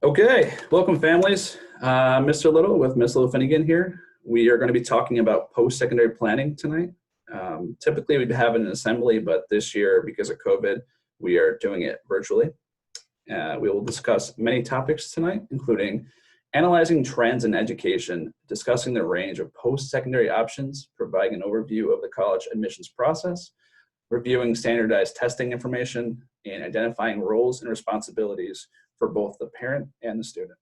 Okay, welcome families. Mr. Little with Miss Little Finnegan here. We are going to be talking about post-secondary planning tonight. Typically we'd have an assembly, but this year because of COVID, we are doing it virtually. We will discuss many topics tonight, including analyzing trends in education, discussing the range of post-secondary options, providing an overview of the college admissions process, reviewing standardized testing information, and identifying roles and responsibilities for both the parent and the student.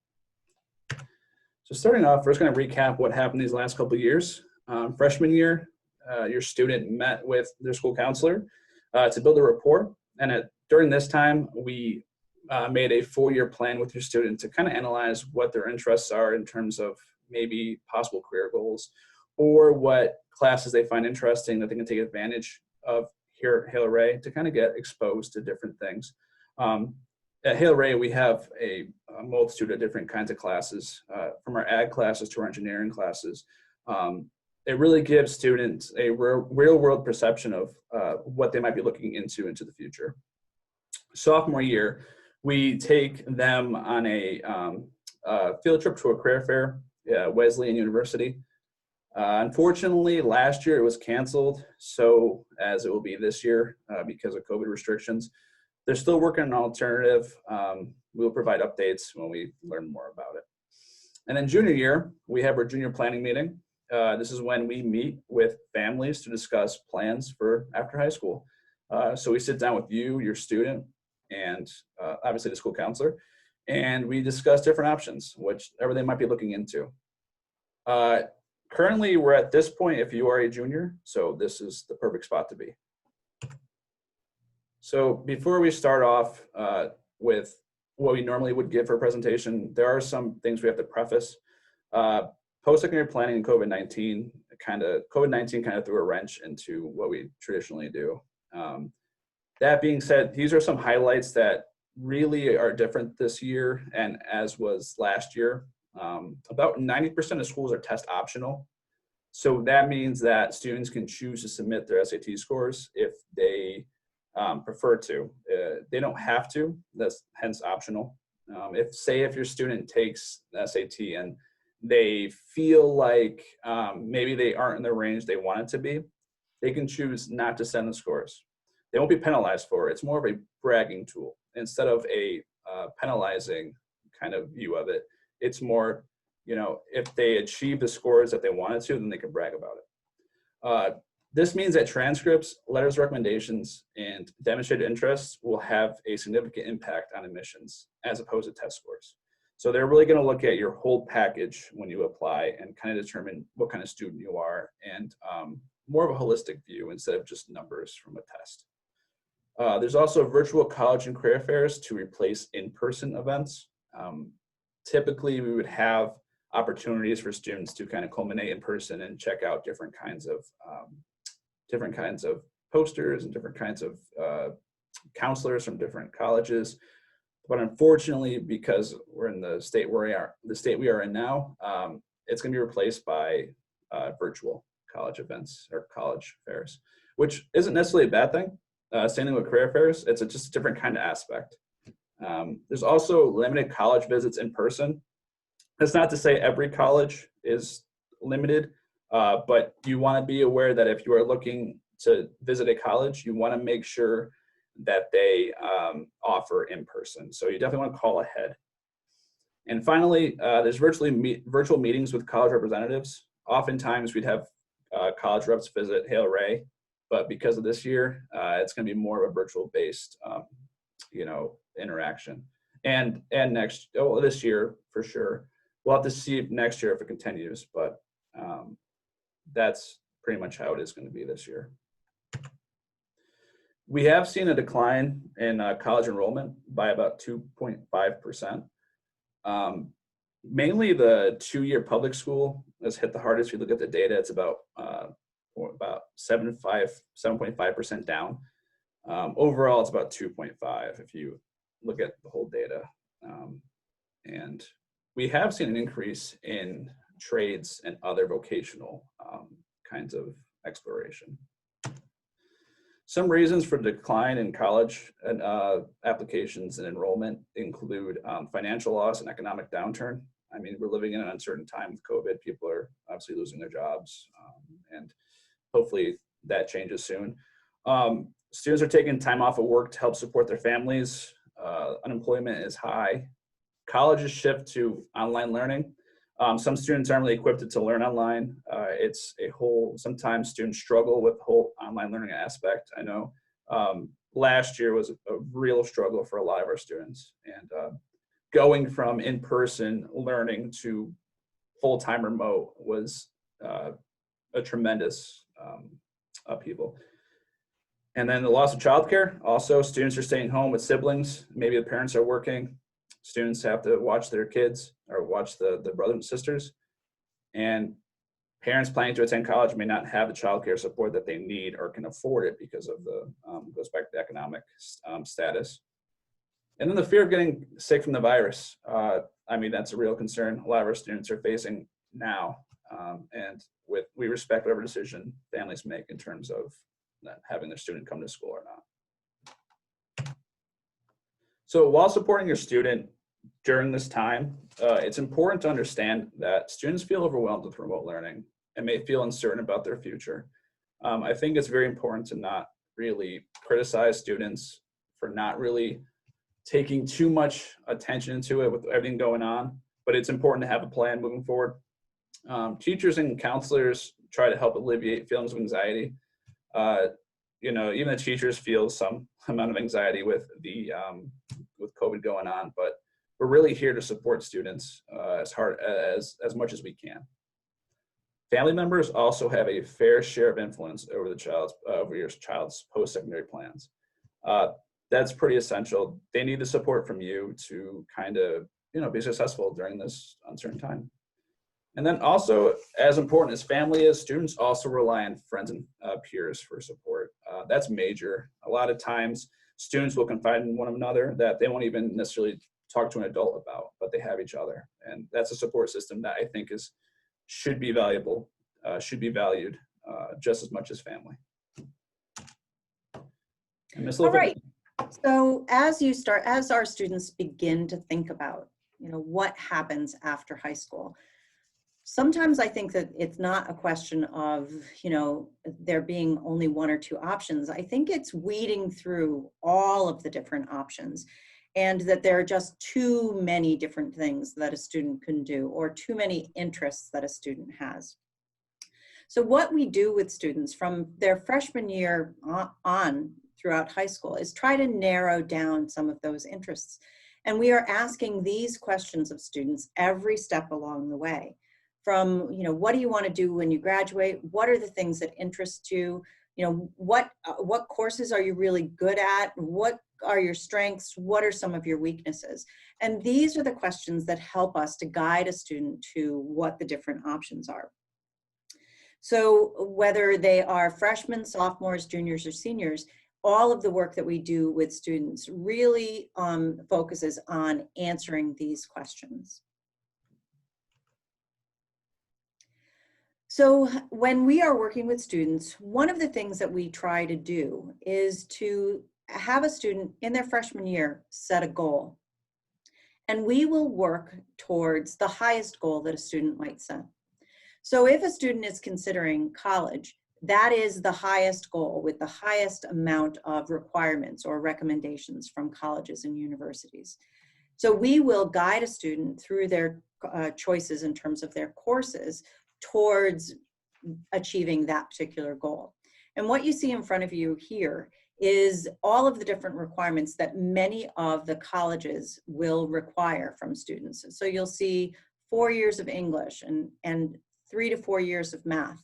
So starting off, we're just going to recap what happened these last couple of years. Freshman year, your student met with their school counselor to build a rapport. And during this time, we made a full-year plan with your student to kind of analyze what their interests are in terms of maybe possible career goals or what classes they find interesting that they can take advantage of here at Hale-Ray to kind of get exposed to different things. At Hale-Ray, we have a multitude of different kinds of classes, from our ag classes to our engineering classes. It really gives students a real-world perception of what they might be looking into the future. Sophomore year, we take them on a field trip to a career fair, Wesleyan University. Unfortunately, last year it was canceled, so as it will be this year because of COVID restrictions. They're still working on an alternative. We'll provide updates when we learn more about it. And then junior year, we have our junior planning meeting. This is when we meet with families to discuss plans for after high school. So we sit down with you, your student, and obviously the school counselor, and we discuss different options, whichever they might be looking into. Currently, we're at this point if you are a junior, so this is the perfect spot to be. So before we start off with what we normally would give for a presentation, there are some things we have to preface. Post-secondary planning and COVID-19 kind of threw a wrench into what we traditionally do. That being said, these are some highlights that really are different this year and as was last year. About 90% of schools are test optional. So that means that students can choose to submit their SAT scores if they prefer to. They don't have to, that's hence optional. If your student takes SAT and they feel like maybe they aren't in the range they want it to be, they can choose not to send the scores. They won't be penalized for it. It's more of a bragging tool. Instead of a penalizing kind of view of it, it's more, if they achieve the scores that they wanted to, then they can brag about it. This means that transcripts, letters of recommendations, and demonstrated interests will have a significant impact on admissions as opposed to test scores. So they're really going to look at your whole package when you apply and kind of determine what kind of student you are and more of a holistic view instead of just numbers from a test. There's also virtual college and career fairs to replace in-person events. Typically, we would have opportunities for students to kind of culminate in person and check out different kinds of posters and different kinds of counselors from different colleges. But unfortunately, because we're in the state we are in now, it's going to be replaced by virtual college events or college fairs, which isn't necessarily a bad thing. Same thing with career fairs. It's just a different kind of aspect. There's also limited college visits in person. That's not to say every college is limited, but you want to be aware that if you are looking to visit a college, you want to make sure that they offer in person. So you definitely want to call ahead. And finally, there's virtual meetings with college representatives. Oftentimes we'd have college reps visit Hale-Ray, but because of this year, it's going to be more of a virtual based, interaction. And this year for sure. We'll have to see next year if it continues, but that's pretty much how it is going to be this year. We have seen a decline in college enrollment by about 2.5%. Mainly the two-year public school has hit the hardest. If you look at the data, it's about 7.5% down. Overall, it's about 2.5 if you look at the whole data. And we have seen an increase in trades and other vocational kinds of exploration. Some reasons for decline in college and applications and enrollment include financial loss and economic downturn. I mean, we're living in an uncertain time with COVID. People are obviously losing their jobs, and hopefully that changes soon. Students are taking time off of work to help support their families. Unemployment is high. Colleges shift to online learning. Some students aren't really equipped to learn online. Sometimes students struggle with the whole online learning aspect. I know last year was a real struggle for a lot of our students, and going from in-person learning to full-time remote was a tremendous upheaval. And then the loss of childcare. Also, students are staying home with siblings. Maybe the parents are working. Students have to watch their kids or watch the brothers and sisters. And parents planning to attend college may not have the childcare support that they need or can afford it because of the, goes back to economic status. And then the fear of getting sick from the virus. I mean, that's a real concern a lot of our students are facing now. And we respect whatever decision families make in terms of not having their student come to school or not. So while supporting your student during this time, it's important to understand that students feel overwhelmed with remote learning and may feel uncertain about their future. I think it's very important to not really criticize students for not really taking too much attention to it with everything going on, but it's important to have a plan moving forward. Teachers and counselors try to help alleviate feelings of anxiety. Even the teachers feel some amount of anxiety with COVID going on, but we're really here to support students as much as we can. Family members also have a fair share of influence over your child's post-secondary plans. That's pretty essential. They need the support from you to kind of be successful during this uncertain time. And then also, as important as family is, students also rely on friends and peers for support. That's major. A lot of times, students will confide in one another that they won't even necessarily talk to an adult about, but they have each other. And that's a support system that I think should be valued just as much as family. All right. So as our students begin to think about, what happens after high school, sometimes I think that it's not a question of, there being only one or two options. I think it's weeding through all of the different options, and that there are just too many different things that a student can do, or too many interests that a student has. So what we do with students from their freshman year on throughout high school is try to narrow down some of those interests. And we are asking these questions of students every step along the way. From, what do you want to do when you graduate? What are the things that interest you? What courses are you really good at? What are your strengths? What are some of your weaknesses? And these are the questions that help us to guide a student to what the different options are. So whether they are freshmen, sophomores, juniors, or seniors, all of the work that we do with students really focuses on answering these questions. So when we are working with students, one of the things that we try to do is to have a student in their freshman year set a goal. And we will work towards the highest goal that a student might set. So if a student is considering college, that is the highest goal with the highest amount of requirements or recommendations from colleges and universities. So we will guide a student through their choices in terms of their courses towards achieving that particular goal. And what you see in front of you here is all of the different requirements that many of the colleges will require from students. So you'll see 4 years of English and 3 to 4 years of math.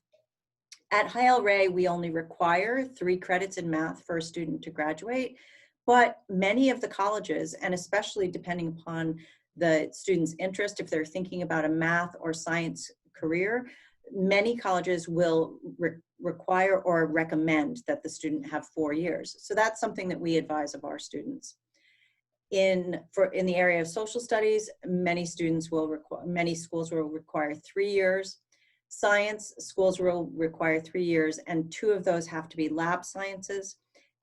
At Hale-Ray, we only require 3 credits in math for a student to graduate, but many of the colleges, and especially depending upon the student's interest, if they're thinking about a math or science career, many colleges will require or recommend that the student have 4 years. So that's something that we advise of our students. In the area of social studies, many schools will require 3 years. Science schools will require 3 years, and 2 of those have to be lab sciences.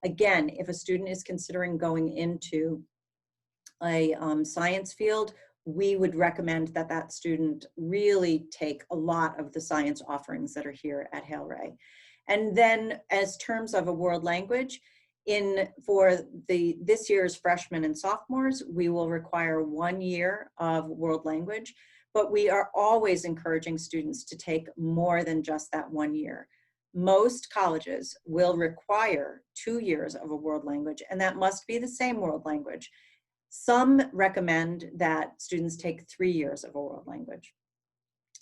Again, if a student is considering going into a science field, we would recommend that that student really take a lot of the science offerings that are here at Hale-Ray. And then as terms of a world language, for this year's freshmen and sophomores, we will require 1 year of world language, but we are always encouraging students to take more than just that 1 year. Most colleges will require 2 years of a world language, and that must be the same world language. Some recommend that students take 3 years of a world language.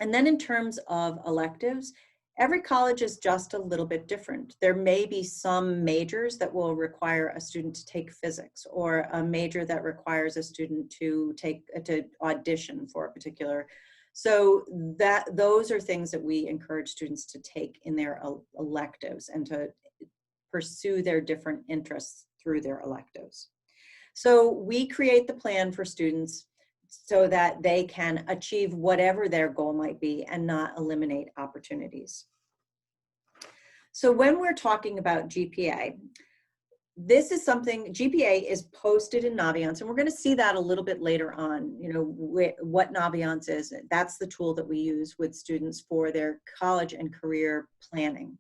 And then in terms of electives, every college is just a little bit different. There may be some majors that will require a student to take physics, or a major that requires a student to audition for a particular. So those are things that we encourage students to take in their electives and to pursue their different interests through their electives. So we create the plan for students so that they can achieve whatever their goal might be and not eliminate opportunities. So when we're talking about GPA, this is something, GPA is posted in Naviance, and we're going to see that a little bit later on, you know, what Naviance is. That's the tool that we use with students for their college and career planning.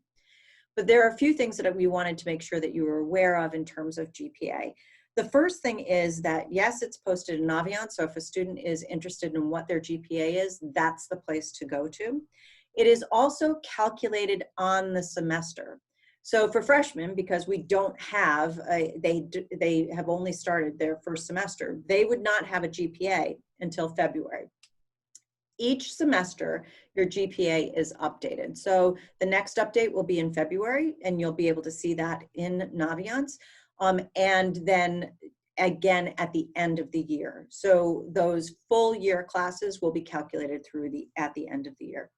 But there are a few things that we wanted to make sure that you were aware of in terms of GPA. The first thing is that, yes, it's posted in Naviance, so if a student is interested in what their GPA is, that's the place to go to. It is also calculated on the semester. So for freshmen, because we don't have, they have only started their first semester, they would not have a GPA until February. Each semester, your GPA is updated. So the next update will be in February, and you'll be able to see that in Naviance. And then again at the end of the year. So those full year classes will be calculated at the end of the year.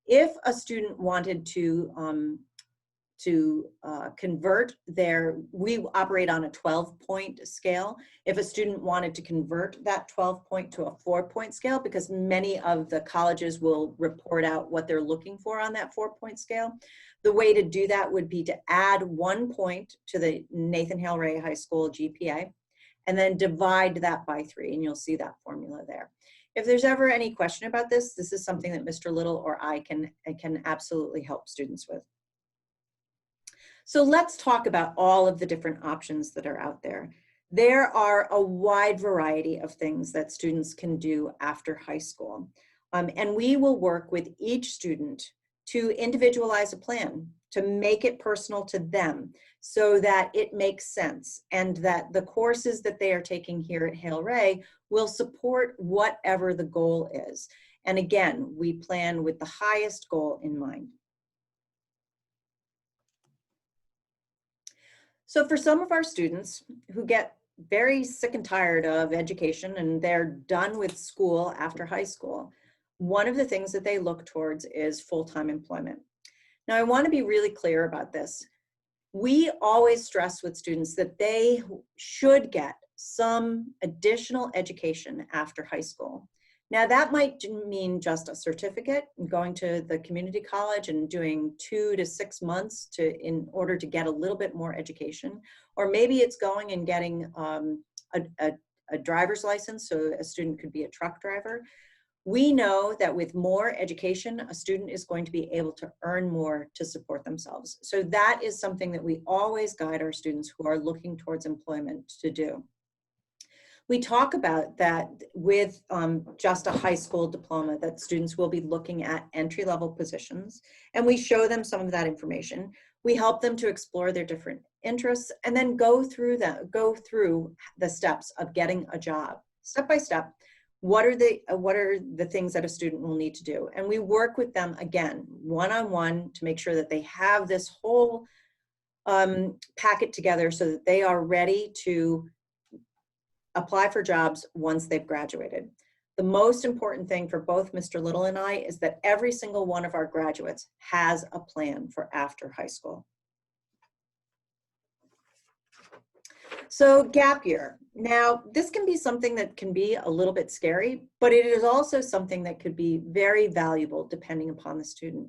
If a student wanted to convert we operate on a 12-point scale. If a student wanted to convert that 12-point to a 4-point scale, because many of the colleges will report out what they're looking for on that 4-point scale, the way to do that would be to add 1 point to the Nathan Hale-Ray High School GPA, and then divide that by 3, and you'll see that formula there. If there's ever any question about this, this is something that Mr. Little or I can absolutely help students with. So let's talk about all of the different options that are out there. There are a wide variety of things that students can do after high school. And we will work with each student to individualize a plan, to make it personal to them so that it makes sense, and that the courses that they are taking here at Hale-Ray will support whatever the goal is. And again, we plan with the highest goal in mind. So for some of our students who get very sick and tired of education and they're done with school after high school, one of the things that they look towards is full-time employment. Now, I want to be really clear about this. We always stress with students that they should get some additional education after high school. Now, that might mean just a certificate, going to the community college and doing 2 to 6 months in order to get a little bit more education. Or maybe it's going and getting a driver's license, so a student could be a truck driver. We know that with more education, a student is going to be able to earn more to support themselves. So that is something that we always guide our students who are looking towards employment to do. We talk about that with just a high school diploma, that students will be looking at entry-level positions, and we show them some of that information. We help them to explore their different interests and then go through the steps of getting a job, step by step. What are the things that a student will need to do? And we work with them again, one-on-one, to make sure that they have this whole packet together so that they are ready to apply for jobs once they've graduated. The most important thing for both Mr. Little and I is that every single one of our graduates has a plan for after high school. So gap year. Now, this can be something that can be a little bit scary, but it is also something that could be very valuable depending upon the student.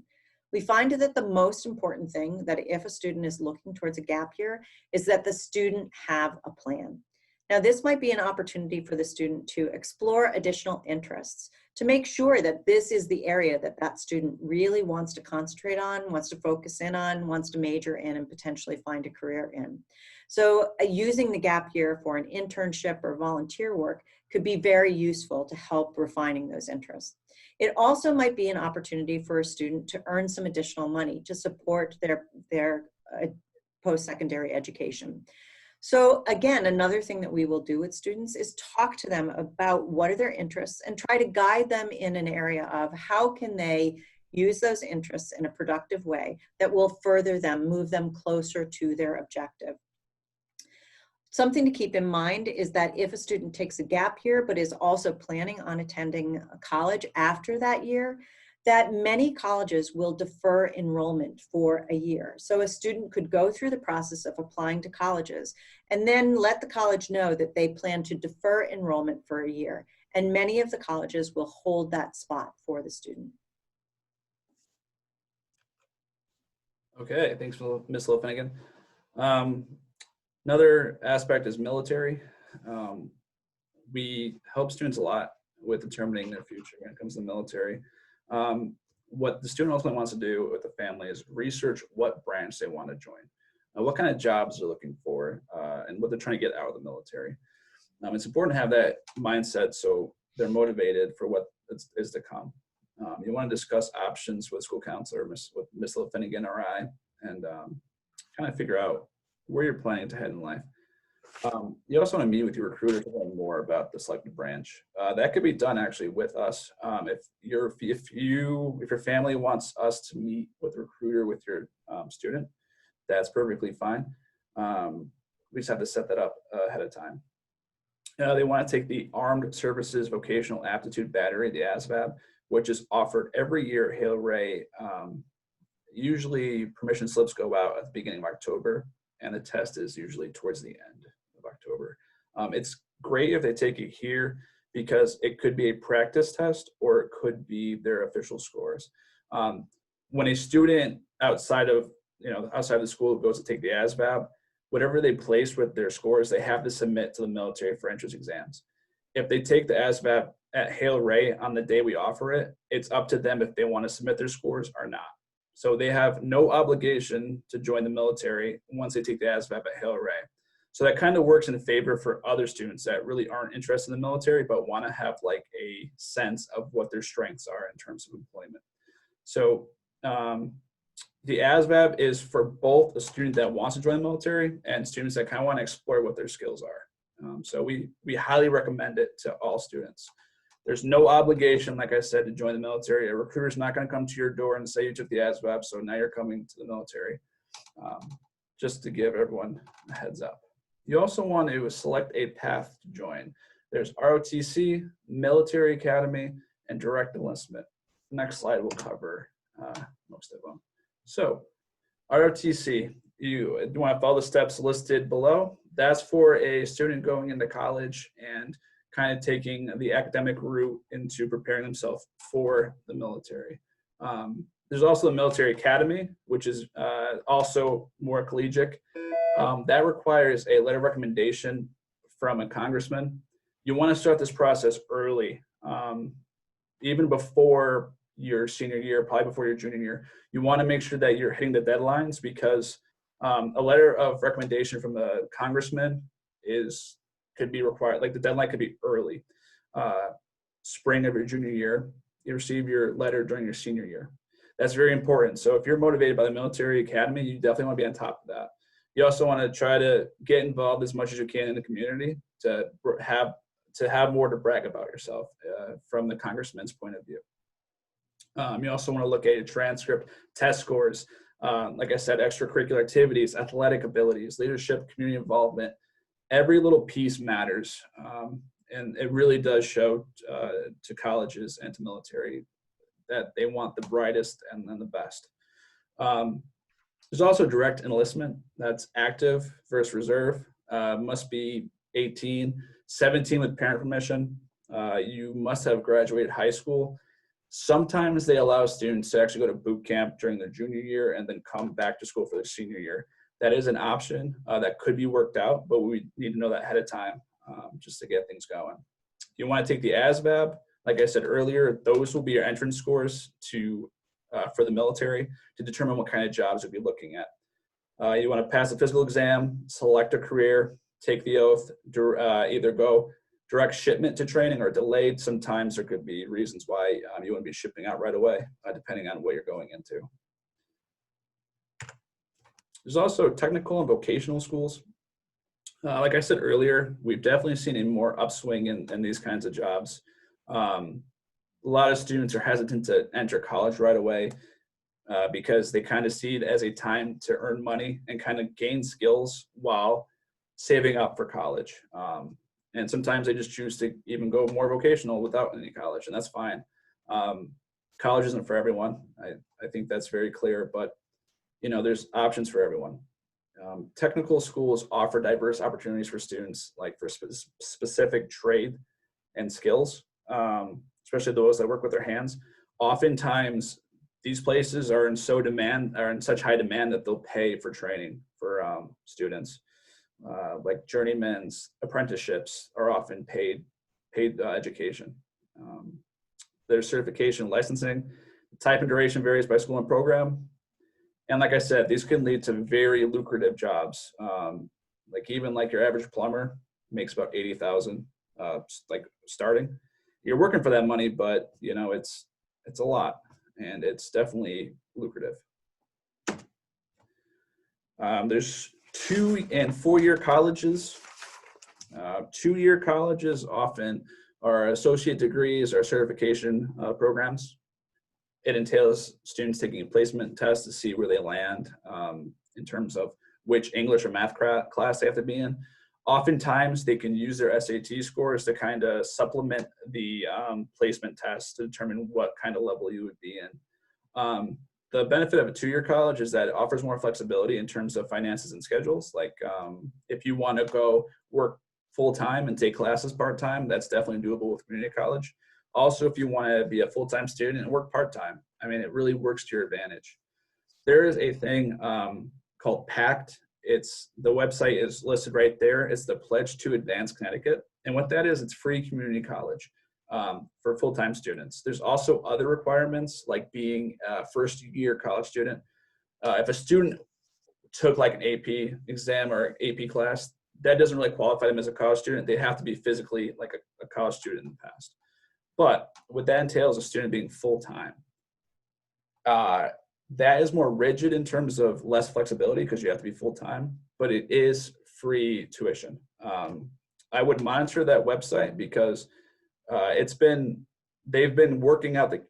We find that the most important thing that if a student is looking towards a gap year is that the student have a plan. Now, this might be an opportunity for the student to explore additional interests, to make sure that this is the area that that student really wants to concentrate on, wants to focus in on, wants to major in, and potentially find a career in. So using the gap year for an internship or volunteer work could be very useful to help refining those interests. It also might be an opportunity for a student to earn some additional money to support their post-secondary education. So again, another thing that we will do with students is talk to them about what are their interests and try to guide them in an area of how can they use those interests in a productive way that will further them, move them closer to their objective. Something to keep in mind is that if a student takes a gap year but is also planning on attending college after that year, that many colleges will defer enrollment for a year. So a student could go through the process of applying to colleges and then let the college know that they plan to defer enrollment for a year. And many of the colleges will hold that spot for the student. Okay, thanks, Ms. Finnegan. Another aspect is military. We help students a lot with determining their future when it comes to the military. What the student ultimately wants to do with the family is research what branch they want to join, what kind of jobs they're looking for, and what they're trying to get out of the military. It's important to have that mindset so they're motivated for what is to come. You want to discuss options with school counselor, with Ms. Finnegan or I, and kind of figure out where you're planning to head in life. You also want to meet with your recruiter to learn more about the selected branch. That could be done actually with us. If your family wants us to meet with a recruiter with your student, that's perfectly fine. We just have to set that up ahead of time. They want to take the Armed Services Vocational Aptitude Battery, the ASVAB, which is offered every year at Hale-Ray. Usually permission slips go out at the beginning of October, and the test is usually towards the end of October. It's great if they take it here because it could be a practice test or it could be their official scores. When a student outside of the school goes to take the ASVAB, whatever they place with their scores, they have to submit to the military for entrance exams. If they take the ASVAB at Hale-Ray on the day we offer it, it's up to them if they want to submit their scores or not. So they have no obligation to join the military once they take the ASVAB at Hale-Ray. So that kind of works in favor for other students that really aren't interested in the military but want to have like a sense of what their strengths are in terms of employment. So the ASVAB is for both a student that wants to join the military and students that kind of want to explore what their skills are. So we highly recommend it to all students. There's no obligation, like I said, to join the military. A recruiter's not going to come to your door and say you took the ASVAB, so now you're coming to the military. Just to give everyone a heads up. You also want to select a path to join. There's ROTC, Military Academy, and Direct Enlistment. Next slide will cover most of them. So ROTC, you want to follow the steps listed below. That's for a student going into college and kind of taking the academic route into preparing themselves for the military. There's also the Military Academy, which is also more collegiate. That requires a letter of recommendation from a congressman. You want to start this process early, even before your senior year, probably before your junior year. You want to make sure that you're hitting the deadlines because a letter of recommendation from the congressman could be required, like the deadline could be early. Spring of your junior year, you receive your letter during your senior year. That's very important. So if you're motivated by the Military Academy, you definitely want to be on top of that. You also want to try to get involved as much as you can in the community to have more to brag about yourself from the congressman's point of view. You also want to look at your transcript, test scores, like I said, extracurricular activities, athletic abilities, leadership, community involvement. Every little piece matters, and it really does show to colleges and to military that they want the brightest and then the best. There's also direct enlistment. That's active versus reserve. Must be 18, 17 with parent permission. You must have graduated high school. Sometimes they allow students to actually go to boot camp during their junior year and then come back to school for their senior year. That is an option that could be worked out, but we need to know that ahead of time just to get things going. If you want to take the ASVAB, like I said earlier, those will be your entrance scores to for the military to determine what kind of jobs you'll be looking at. You want to pass the physical exam, select a career, take the oath, either go direct shipment to training or delayed. Sometimes there could be reasons why you want to be shipping out right away, depending on what you're going into. There's also technical and vocational schools. Like I said earlier, we've definitely seen a more upswing in these kinds of jobs. A lot of students are hesitant to enter college right away because they kind of see it as a time to earn money and kind of gain skills while saving up for college. And sometimes they just choose to even go more vocational without any college, and that's fine. College isn't for everyone. I think that's very clear, but there's options for everyone. Technical schools offer diverse opportunities for students, like for specific trade and skills, especially those that work with their hands. Oftentimes, these places are in such high demand that they'll pay for training for students. Like journeymen's apprenticeships are often paid education. There's certification licensing. The type and duration varies by school and program. And like I said, these can lead to very lucrative jobs. Like your average plumber makes about $80,000 like starting. You're working for that money, but it's a lot, and it's definitely lucrative. There's 2- and 4-year colleges. 2-year colleges often are associate degrees or certification programs. It entails students taking a placement test to see where they land in terms of which English or math class they have to be in. Oftentimes, they can use their SAT scores to kind of supplement the placement test to determine what kind of level you would be in. The benefit of a 2-year college is that it offers more flexibility in terms of finances and schedules. Like if you want to go work full-time and take classes part-time, that's definitely doable with community college. Also, if you want to be a full-time student and work part-time, it really works to your advantage. There is a thing called PACT. The website is listed right there. It's the Pledge to Advance Connecticut. And what that is, it's free community college for full-time students. There's also other requirements like being a first-year college student. If a student took like an AP exam or AP class, that doesn't really qualify them as a college student. They have to be physically like a college student in the past. But what that entails is a student being full-time. That is more rigid in terms of less flexibility because you have to be full-time, but it is free tuition. I would monitor that website because they've been working it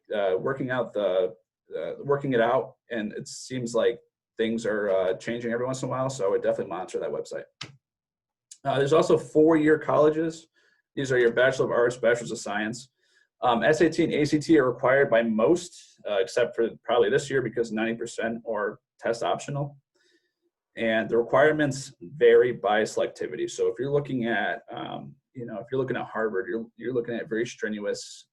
out, and it seems like things are changing every once in a while. So I would definitely monitor that website. There's also 4-year colleges. These are your Bachelor of Arts, Bachelor's of Science. SAT and ACT are required by most, except for probably this year because 90% are test optional. And the requirements vary by selectivity. So if you're looking at, if you're looking at Harvard, you're looking at very strenuous,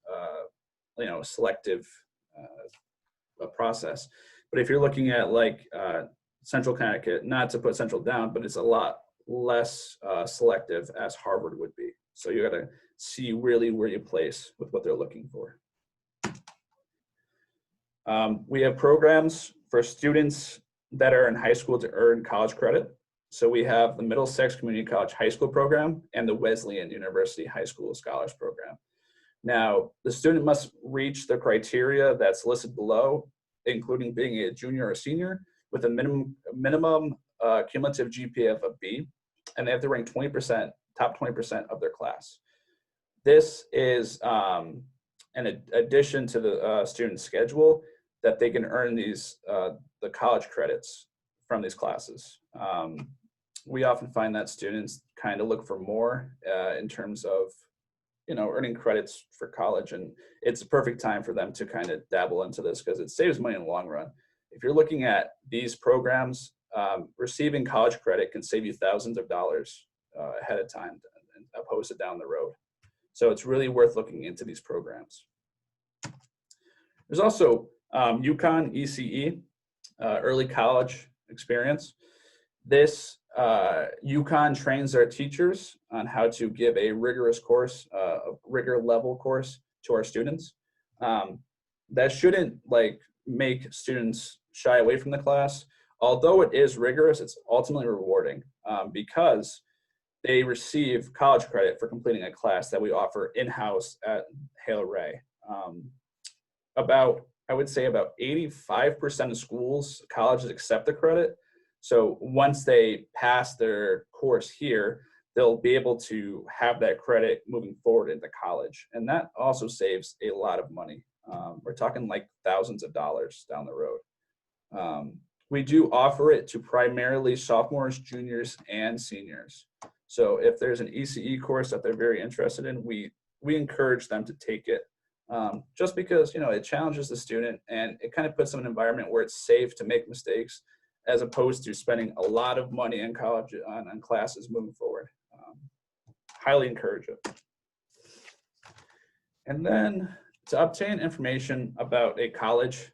selective process. But if you're looking at like Central Connecticut, not to put Central down, but it's a lot less selective as Harvard would be. So you got to see really where you place with what they're looking for. We have programs for students that are in high school to earn college credit. So we have the Middlesex Community College High School program and the Wesleyan University High School Scholars program. Now, the student must reach the criteria that's listed below, including being a junior or senior with a minimum cumulative GPA of a B, and they have to rank top 20% of their class. This is an addition to the student schedule that they can earn the college credits from these classes. We often find that students kind of look for more in terms of earning credits for college, and it's a perfect time for them to kind of dabble into this because it saves money in the long run. If you're looking at these programs, receiving college credit can save you thousands of dollars ahead of time and opposed to down the road. So it's really worth looking into these programs. There's also UConn ECE, early college experience. This UConn trains their teachers on how to give a rigorous course, a rigor level course to our students. That shouldn't like make students shy away from the class. Although it is rigorous, it's ultimately rewarding because they receive college credit for completing a class that we offer in-house at Hale-Ray. I would say about 85% of schools, colleges accept the credit. So once they pass their course here, they'll be able to have that credit moving forward into college. And that also saves a lot of money. We're talking like thousands of dollars down the road. We do offer it to primarily sophomores, juniors, and seniors. So if there's an ECE course that they're very interested in, we encourage them to take it. Just because, you know, it challenges the student and it kind of puts them in an environment where it's safe to make mistakes as opposed to spending a lot of money in college on classes moving forward. Highly encourage it. And then to obtain information about a college,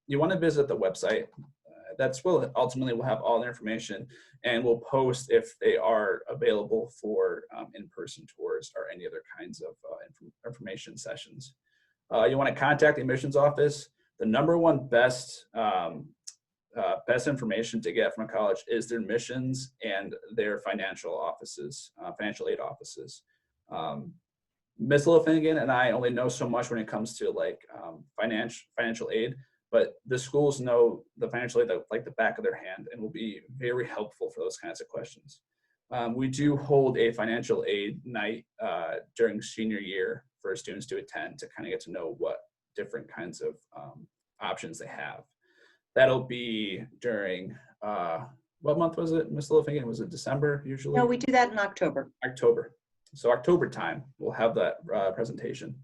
you want to visit the website. That's will ultimately will have all the information, and we'll post if they are available for in-person tours or any other kinds of information sessions. You want to contact the admissions office. The number one best information to get from a college is their admissions and their financial offices, financial aid offices. Ms. Finnegan and I only know so much when it comes to like financial aid, but the schools know the financial aid like the back of their hand and will be very helpful for those kinds of questions. We do hold a financial aid night during senior year for students to attend to kind of get to know what different kinds of options they have. That'll be during, what month was it, Ms. Finnegan? Was it December usually? No, we do that in October. October. So October time, we'll have that presentation.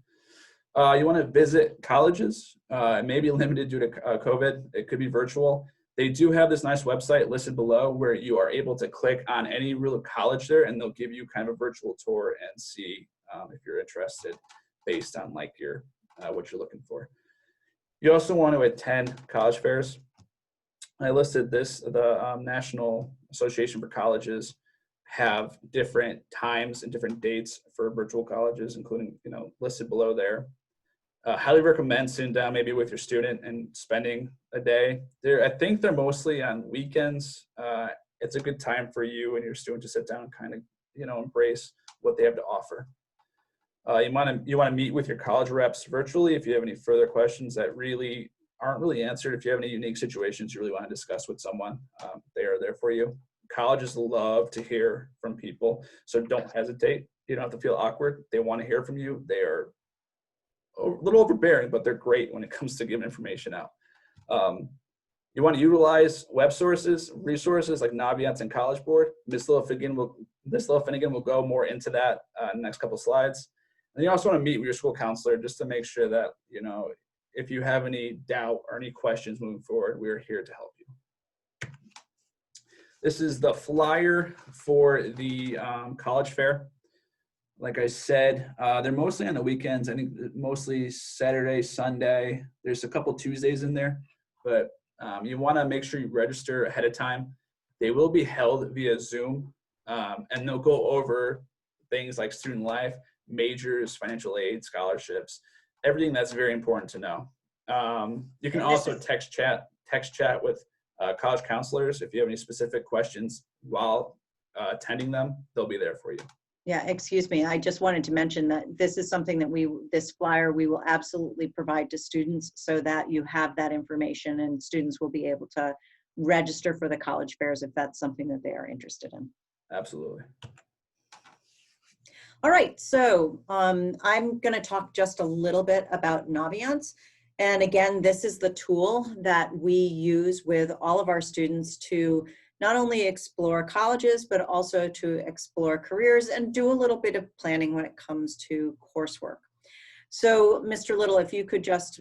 You want to visit colleges. It may be limited due to COVID. It could be virtual. They do have this nice website listed below where you are able to click on any real college there, and they'll give you kind of a virtual tour and see if you're interested based on like your what you're looking for. You also want to attend college fairs. I listed this, the National Association for Colleges have different times and different dates for virtual colleges, including, you know, listed below there. Highly recommend sitting down maybe with your student and spending a day there. I think they're mostly on weekends. It's a good time for you and your student to sit down and kind of, you know, embrace what they have to offer. You want to meet with your college reps virtually if you have any further questions that really aren't really answered. If you have any unique situations you really want to discuss with someone, they are there for you. Colleges love to hear from people, so don't hesitate. You don't have to feel awkward. They want to hear from you. They are a little overbearing, but they're great when it comes to giving information out. You want to utilize web sources, resources like Naviance and College Board. Ms. Finnegan will go more into that in the next couple of slides. And you also want to meet with your school counselor just to make sure that, you know, if you have any doubt or any questions moving forward, we're here to help you. This is the flyer for the college fair. Like I said, they're mostly on the weekends. I think mostly Saturday, Sunday. There's a couple Tuesdays in there, but you want to make sure you register ahead of time. They will be held via Zoom, and they'll go over things like student life, majors, financial aid, scholarships, everything that's very important to know. You can also text chat with college counselors if you have any specific questions while attending them. They'll be there for you. Yeah, excuse me. I just wanted to mention that this is something that this flyer we will absolutely provide to students so that you have that information and students will be able to register for the college fairs if that's something that they are interested in. Absolutely. All right, so I'm going to talk just a little bit about Naviance. And again, this is the tool that we use with all of our students to not only explore colleges, but also to explore careers and do a little bit of planning when it comes to coursework. So Mr. Little, if you could just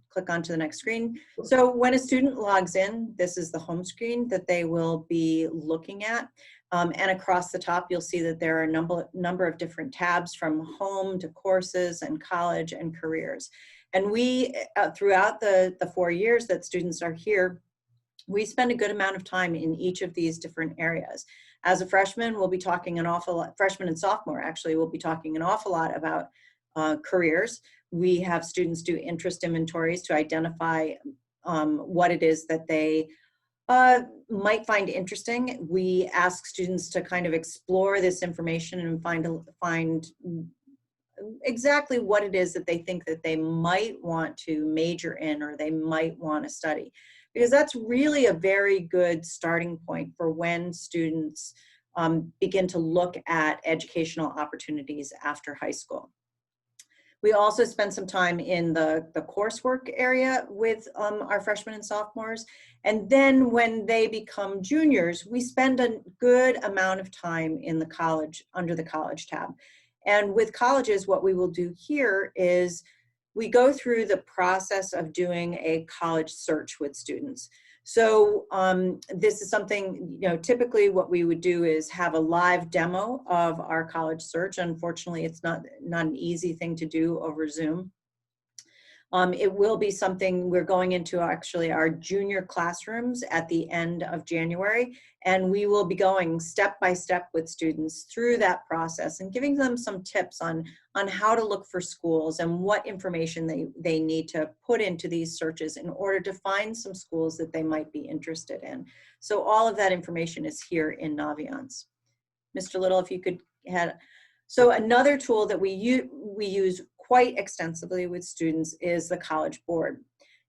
click onto the next screen. So when a student logs in, this is the home screen that they will be looking at. And across the top, you'll see that there are a number of different tabs from home to courses and college and careers. And we, throughout the 4 years that students are here, we spend a good amount of time in each of these different areas. As a freshman, we'll be talking an awful lot, freshman and sophomore actually, we'll be talking an awful lot about careers. We have students do interest inventories to identify what it is that they might find interesting. We ask students to kind of explore this information and find exactly what it is that they think that they might want to major in or they might want to study, because that's really a very good starting point for when students begin to look at educational opportunities after high school. We also spend some time in the coursework area with our freshmen and sophomores. And then when they become juniors, we spend a good amount of time in the college, under the college tab. And with colleges, what we will do here is we go through the process of doing a college search with students. So this is something, typically what we would do is have a live demo of our college search. Unfortunately, it's not an easy thing to do over Zoom. It will be something we're going into actually our junior classrooms at the end of January, and we will be going step by step with students through that process and giving them some tips on how to look for schools and what information they need to put into these searches in order to find some schools that they might be interested in. So all of that information is here in Naviance. Mr. Little, if you could head. So another tool that we use quite extensively with students is the College Board.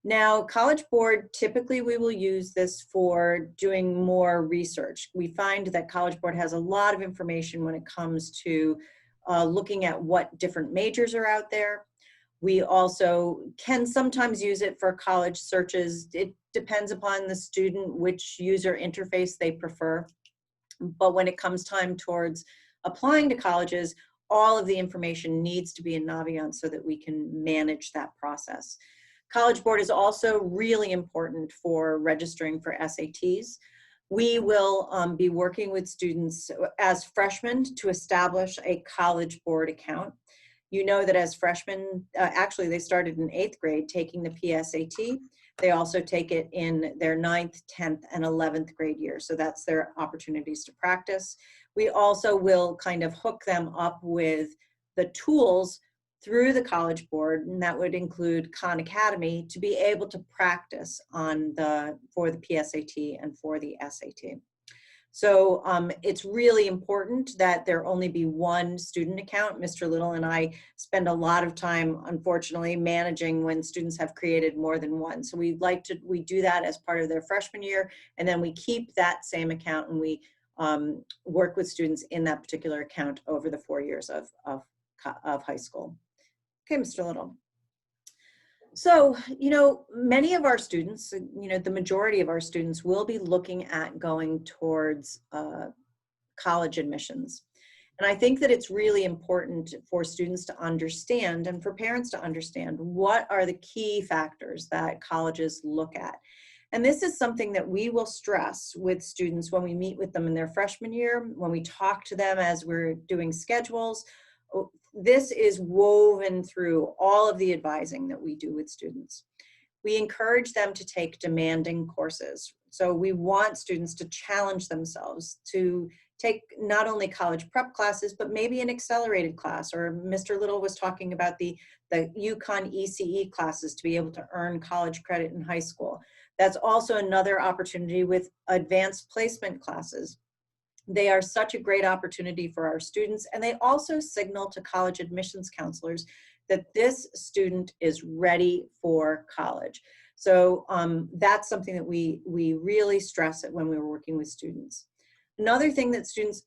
Now, College Board, typically we will use this for doing more research. We find that College Board has a lot of information when it comes to looking at what different majors are out there. We also can sometimes use it for college searches. It depends upon the student which user interface they prefer. But when it comes time towards applying to colleges, all of the information needs to be in Naviance so that we can manage that process. College Board is also really important for registering for SATs. We will be working with students as freshmen to establish a College Board account. You know that as freshmen, actually they started in 8th grade taking the PSAT. They also take it in their 9th, 10th, and 11th grade year. So that's their opportunities to practice. We also will kind of hook them up with the tools through the College Board, and that would include Khan Academy, to be able to practice for the PSAT and for the SAT. So it's really important that there only be one student account. Mr. Little and I spend a lot of time, unfortunately, managing when students have created more than one. So we do that as part of their freshman year, and then we keep that same account and we work with students in that particular account over the 4 years of high school. Okay, Mr. Little. So, many of our students, the majority of our students will be looking at going towards college admissions. And I think that it's really important for students to understand and for parents to understand what are the key factors that colleges look at. And this is something that we will stress with students when we meet with them in their freshman year, when we talk to them as we're doing schedules. This is woven through all of the advising that we do with students. We encourage them to take demanding courses. So we want students to challenge themselves to take not only college prep classes, but maybe an accelerated class, or Mr. Little was talking about the UConn ECE classes to be able to earn college credit in high school. That's also another opportunity with advanced placement classes. They are such a great opportunity for our students, and they also signal to college admissions counselors that this student is ready for college. So that's something that we really stress it when we were working with students. Another thing that students,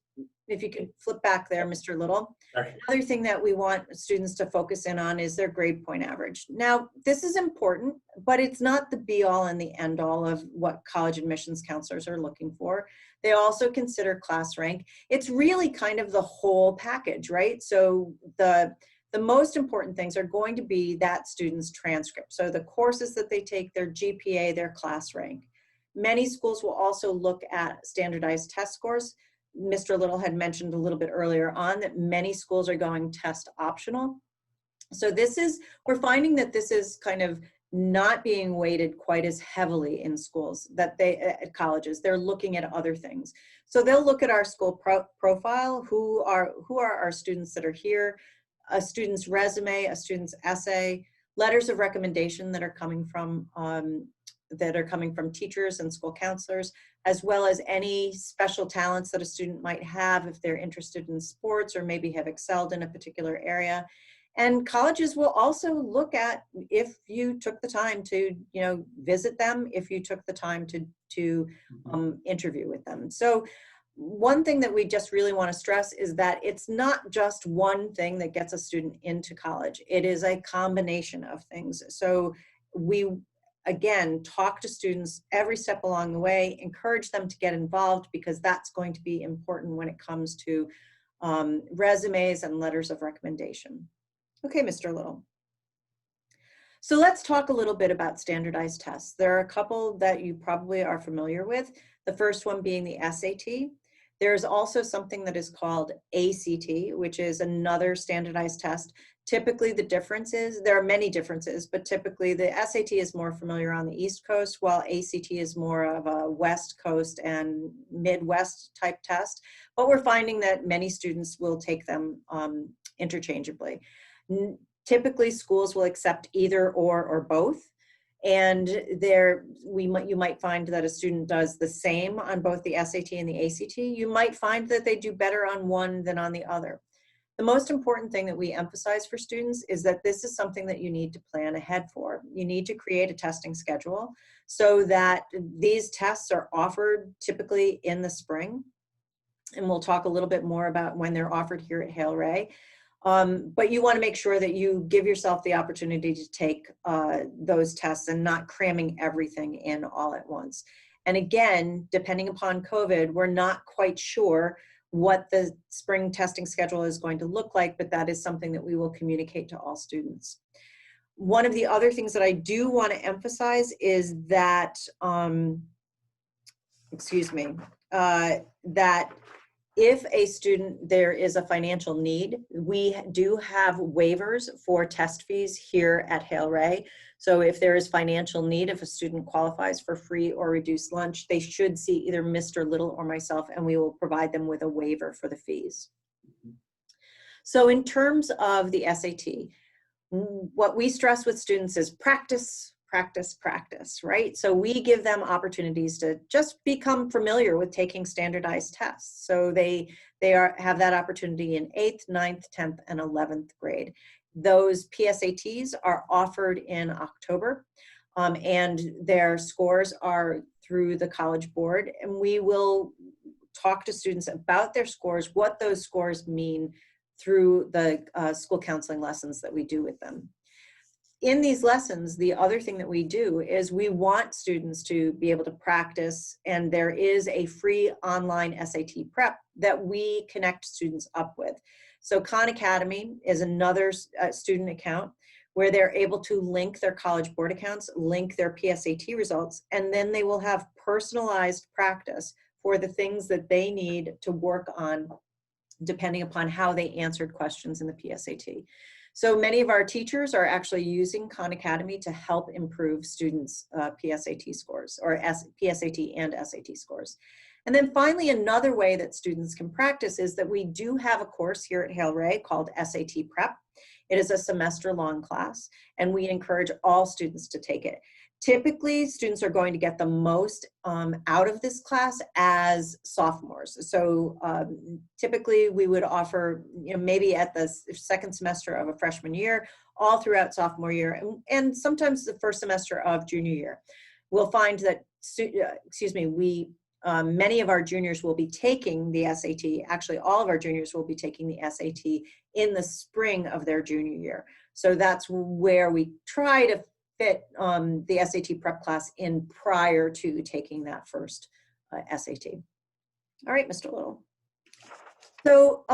if you could flip back there, Mr. Little. Sorry. Another thing that we want students to focus in on is their grade point average. Now, this is important, but it's not the be all and the end all of what college admissions counselors are looking for. They also consider class rank. It's really kind of the whole package, right? So the most important things are going to be that student's transcript. So the courses that they take, their GPA, their class rank. Many schools will also look at standardized test scores. Mr. Little had mentioned a little bit earlier on that many schools are going test optional. So we're finding that this is kind of not being weighted quite as heavily in schools, at colleges. They're looking at other things. So they'll look at our school profile, who are our students that are here, a student's resume, a student's essay, letters of recommendation that are coming from teachers and school counselors, as well as any special talents that a student might have if they're interested in sports or maybe have excelled in a particular area. And colleges will also look at if you took the time to, visit them, if you took the time to interview with them. So one thing that we just really want to stress is that it's not just one thing that gets a student into college. It is a combination of things. So we, again, talk to students every step along the way, encourage them to get involved, because that's going to be important when it comes to resumes and letters of recommendation. Okay, Mr. Little. So let's talk a little bit about standardized tests. There are a couple that you probably are familiar with. The first one being the SAT. There's also something that is called ACT, which is another standardized test. Typically the difference is, there are many differences, but typically the SAT is more familiar on the East Coast, while ACT is more of a West Coast and Midwest type test. But we're finding that many students will take them interchangeably. Typically schools will accept either or both. And you might find that a student does the same on both the SAT and the ACT. You might find that they do better on one than on the other. The most important thing that we emphasize for students is that this is something that you need to plan ahead for. You need to create a testing schedule so that these tests are offered typically in the spring. And we'll talk a little bit more about when they're offered here at Hale-Ray. But you want to make sure that you give yourself the opportunity to take those tests and not cramming everything in all at once. And again, depending upon COVID, we're not quite sure what the spring testing schedule is going to look like, but that is something that we will communicate to all students. One of the other things that I do want to emphasize is that, that if a student, there is a financial need, we do have waivers for test fees here at Hale-Ray. So if there is financial need, if a student qualifies for free or reduced lunch, they should see either Mr. Little or myself, and we will provide them with a waiver for the fees. So in terms of the SAT, what we stress with students is practice, practice, practice, right? So we give them opportunities to just become familiar with taking standardized tests. So they have that opportunity in 8th, 9th, 10th, and 11th grade. Those PSATs are offered in October, and their scores are through the College Board, and we will talk to students about their scores, what those scores mean through the school counseling lessons that we do with them. In these lessons, the other thing that we do is we want students to be able to practice, and there is a free online SAT prep that we connect students up with. So Khan Academy is another student account where they're able to link their College Board accounts, link their PSAT results, and then they will have personalized practice for the things that they need to work on depending upon how they answered questions in the PSAT. So many of our teachers are actually using Khan Academy to help improve students' PSAT scores, or PSAT and SAT scores. And then finally, another way that students can practice is that we do have a course here at Hale-Ray called SAT Prep. It is a semester-long class, and we encourage all students to take it. Typically, students are going to get the most out of this class as sophomores. So typically, we would offer, maybe at the second semester of a freshman year, all throughout sophomore year, and sometimes the first semester of junior year. We'll find that, many of our juniors will be taking the SAT. Actually, all of our juniors will be taking the SAT in the spring of their junior year. So that's where we try to fit the SAT prep class in prior to taking that first SAT. All right, Mr. Little. So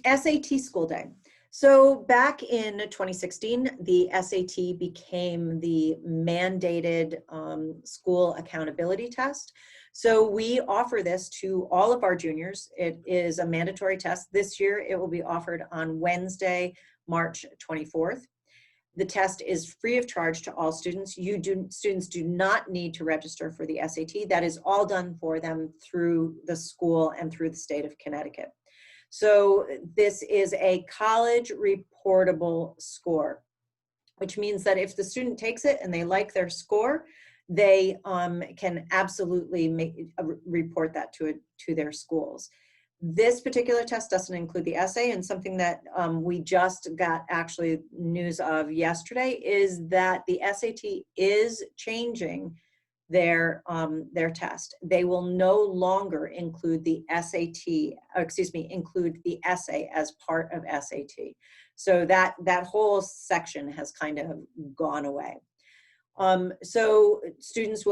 SAT school day. So back in 2016, the SAT became the mandated school accountability test. So we offer this to all of our juniors. It is a mandatory test. This year, it will be offered on Wednesday, March 24th. The test is free of charge to all students. Students do not need to register for the SAT. That is all done for them through the school and through the state of Connecticut. So this is a college reportable score, which means that if the student takes it and they like their score, they can absolutely report that to their schools. This particular test doesn't include the essay, and something that we just got actually news of yesterday is that the SAT is changing their test. They will no longer include the include the essay as part of SAT. So that whole section has kind of gone away. So students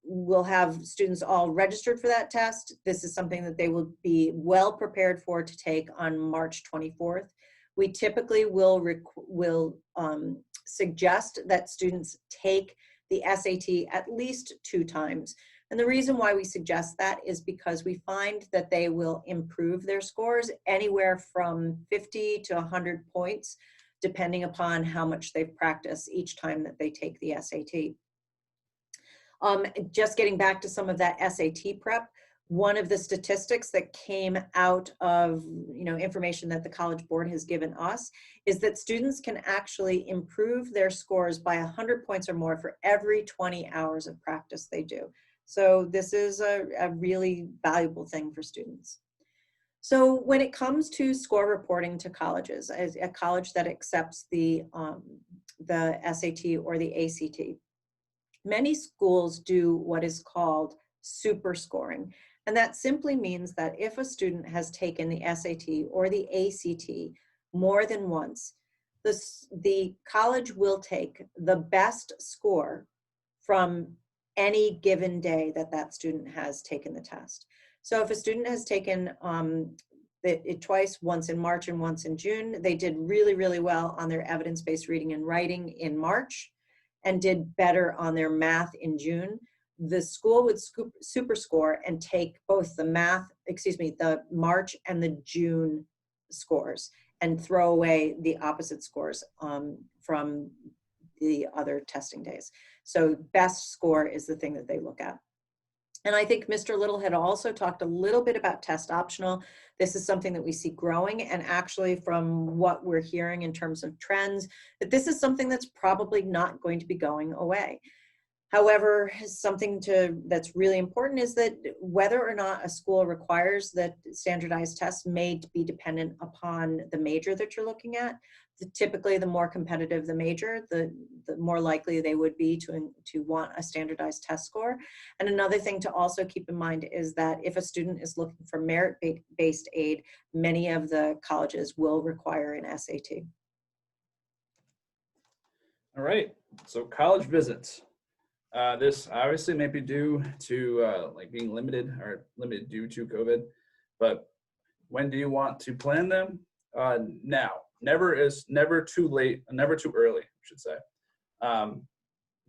we'll have students all registered for that test. This is something that they will be well prepared for to take on March 24th. We typically will suggest that students take the SAT at least 2 times. And the reason why we suggest that is because we find that they will improve their scores anywhere from 50 to 100 points, depending upon how much they've practiced each time that they take the SAT. Just getting back to some of that SAT prep, one of the statistics that came out of information that the College Board has given us is that students can actually improve their scores by 100 points or more for every 20 hours of practice they do. So this is a really valuable thing for students. So when it comes to score reporting to colleges, as a college that accepts the SAT or the ACT, many schools do what is called super scoring. And that simply means that if a student has taken the SAT or the ACT more than once, the college will take the best score from any given day that student has taken the test. So if a student has taken it twice, once in March and once in June, they did really, really well on their evidence-based reading and writing in March and did better on their math in June, the school would super score and take both the March and the June scores and throw away the opposite scores from the other testing days. So best score is the thing that they look at. And I think Mr. Little had also talked a little bit about test optional. This is something that we see growing, and actually from what we're hearing in terms of trends, that this is something that's probably not going to be going away. However, something that's really important is that whether or not a school requires that standardized tests may be dependent upon the major that you're looking at. Typically, the more competitive the major, the more likely they would be to want a standardized test score. And another thing to also keep in mind is that if a student is looking for merit-based aid, many of the colleges will require an SAT. All right, so college visits. This obviously may be due to like being limited due to COVID, but when do you want to plan them? Now. Never too late, never too early, I should say.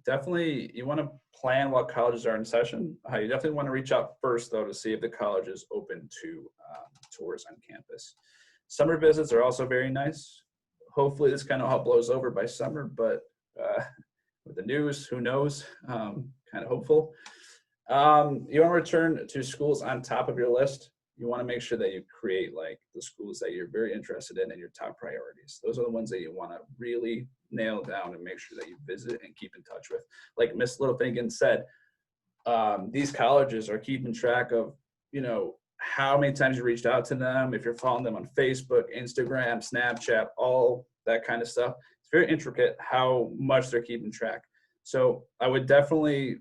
Definitely, you want to plan while colleges are in session. You definitely want to reach out first, though, to see if the college is open to tours on campus. Summer visits are also very nice. Hopefully, this kind of all blows over by summer, but with the news, who knows? Kind of hopeful. You want to return to schools on top of your list. You want to make sure that you create like the schools that you're very interested in and your top priorities. Those are the ones that you want to really nail down and make sure that you visit and keep in touch with. Like Ms. Little Finnegan said, these colleges are keeping track of, how many times you reached out to them, if you're following them on Facebook, Instagram, Snapchat, all that kind of stuff. It's very intricate how much they're keeping track. So I would definitely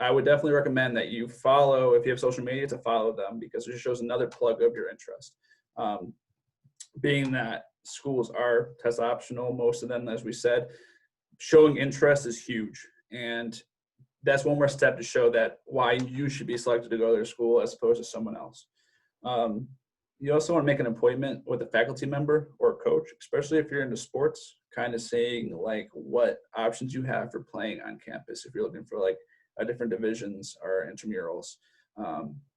recommend that you follow, if you have social media, to follow them, because it just shows another plug of your interest. Being that schools are test optional, most of them, as we said, showing interest is huge. And that's one more step to show that why you should be selected to go to their school as opposed to someone else. You also want to make an appointment with a faculty member or a coach, especially if you're into sports, kind of seeing like what options you have for playing on campus. If you're looking for like different divisions or intramurals,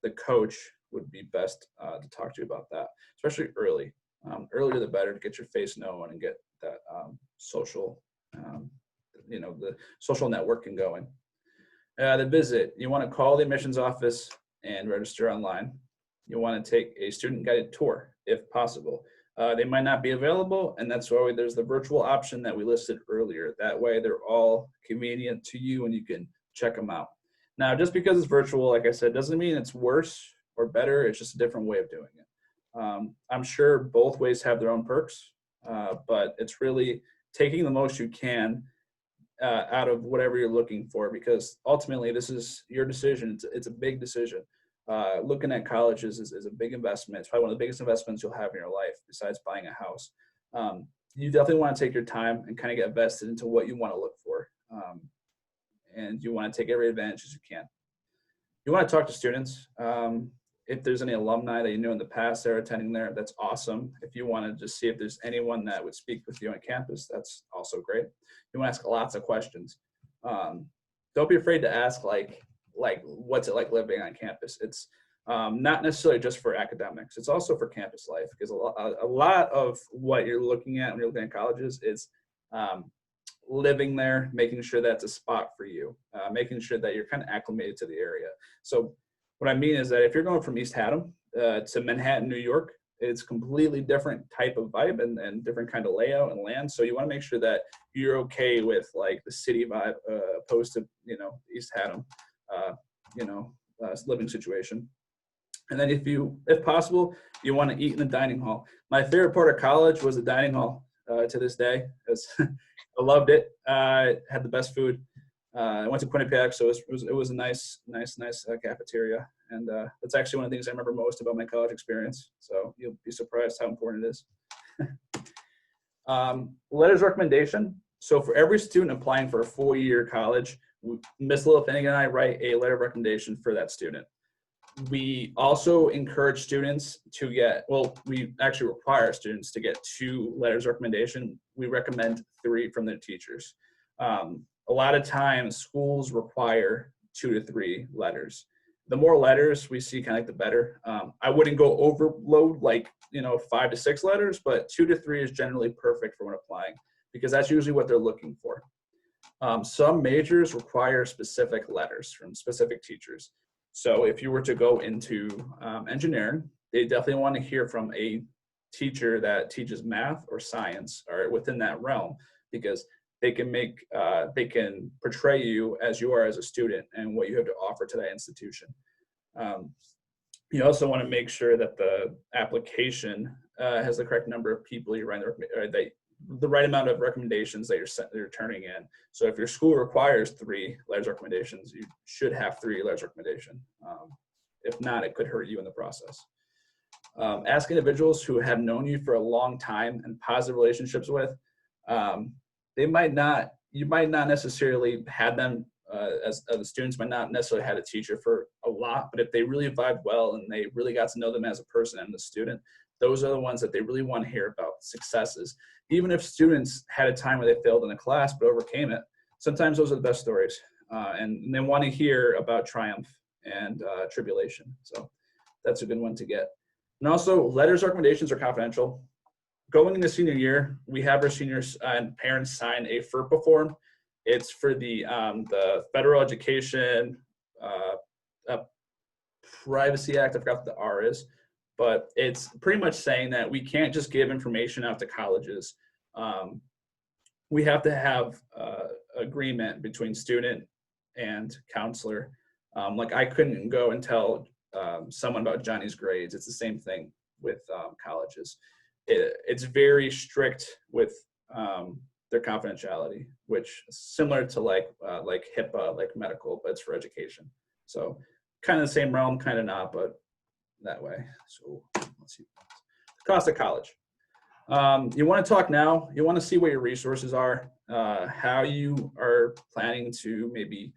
the coach would be best to talk to you about that, especially early. Earlier the better, to get your face known and get that social, the social networking going. The visit, you want to call the admissions office and register online. You want to take a student guided tour if possible. They might not be available, and that's why there's the virtual option that we listed earlier. That way they're all convenient to you and you can check them out. Now, just because it's virtual, like I said, doesn't mean it's worse or better. It's just a different way of doing it. I'm sure both ways have their own perks, but it's really taking the most you can out of whatever you're looking for, because ultimately this is your decision. It's a big decision. Looking at colleges is a big investment. It's probably one of the biggest investments you'll have in your life besides buying a house. You definitely want to take your time and kind of get vested into what you want to look for. And you want to take every advantage as you can. You want to talk to students. If there's any alumni that you knew in the past that are attending there, that's awesome. If you want to just see if there's anyone that would speak with you on campus, that's also great. You want to ask lots of questions. Don't be afraid to ask like what's it like living on campus. It's not necessarily just for academics. It's also for campus life, because a lot of what you're looking at when you're looking at colleges is living there, making sure that's a spot for you, making sure that you're kind of acclimated to the area. So what I mean is that if you're going from East Haddam to Manhattan, New York, it's completely different type of vibe and different kind of layout and land. So you want to make sure that you're okay with like the city vibe opposed to, East Haddam, living situation. And then if possible, you want to eat in the dining hall. My favorite part of college was the dining hall to this day, because I loved it. Had the best food. I went to Quinnipiac, so it was a nice cafeteria, and that's actually one of the things I remember most about my college experience. So you'll be surprised how important it is. Letters of recommendation. So for every student applying for a 4-year college, Ms. Little-Finnegan and I write a letter of recommendation for that student. We also encourage students to we actually require students to get 2 letters of recommendation. We recommend 3 from their teachers. A lot of times schools require 2 to 3 letters. The more letters we see, kind of like the better. I wouldn't go overload 5 to 6 letters, but 2 to 3 is generally perfect for when applying, because that's usually what they're looking for. Some majors require specific letters from specific teachers. So if you were to go into engineering, they definitely want to hear from a teacher that teaches math or science or within that realm, because they can portray you as you are as a student and what you have to offer to that institution. You also want to make sure that the application has the correct number of people you're writing, the right amount of recommendations that you're turning in. So if your school requires 3 letters of recommendations, you should have 3 letters of recommendation. If not, it could hurt you in the process. Ask individuals who have known you for a long time and positive relationships with. You might not necessarily had them as the students might not necessarily had a teacher for a lot, but if they really vibed well and they really got to know them as a person and the student, those are the ones that they really want to hear about successes. Even if students had a time where they failed in a class but overcame it, sometimes those are the best stories. And they want to hear about triumph and tribulation. So that's a good one to get. And also, letters of recommendations are confidential. Going into senior year, we have our seniors and parents sign a FERPA form. It's for the Federal Education Privacy Act. I forgot what the R is, but it's pretty much saying that we can't just give information out to colleges. We have to have agreement between student and counselor. Like I couldn't go and tell someone about Johnny's grades. It's the same thing with colleges. It's very strict with their confidentiality, which is similar to like HIPAA, like medical, but it's for education. So kind of the same realm, kind of not, but that way. So let's see. Cost of college. You want to talk now. You want to see what your resources are, how you are planning to maybe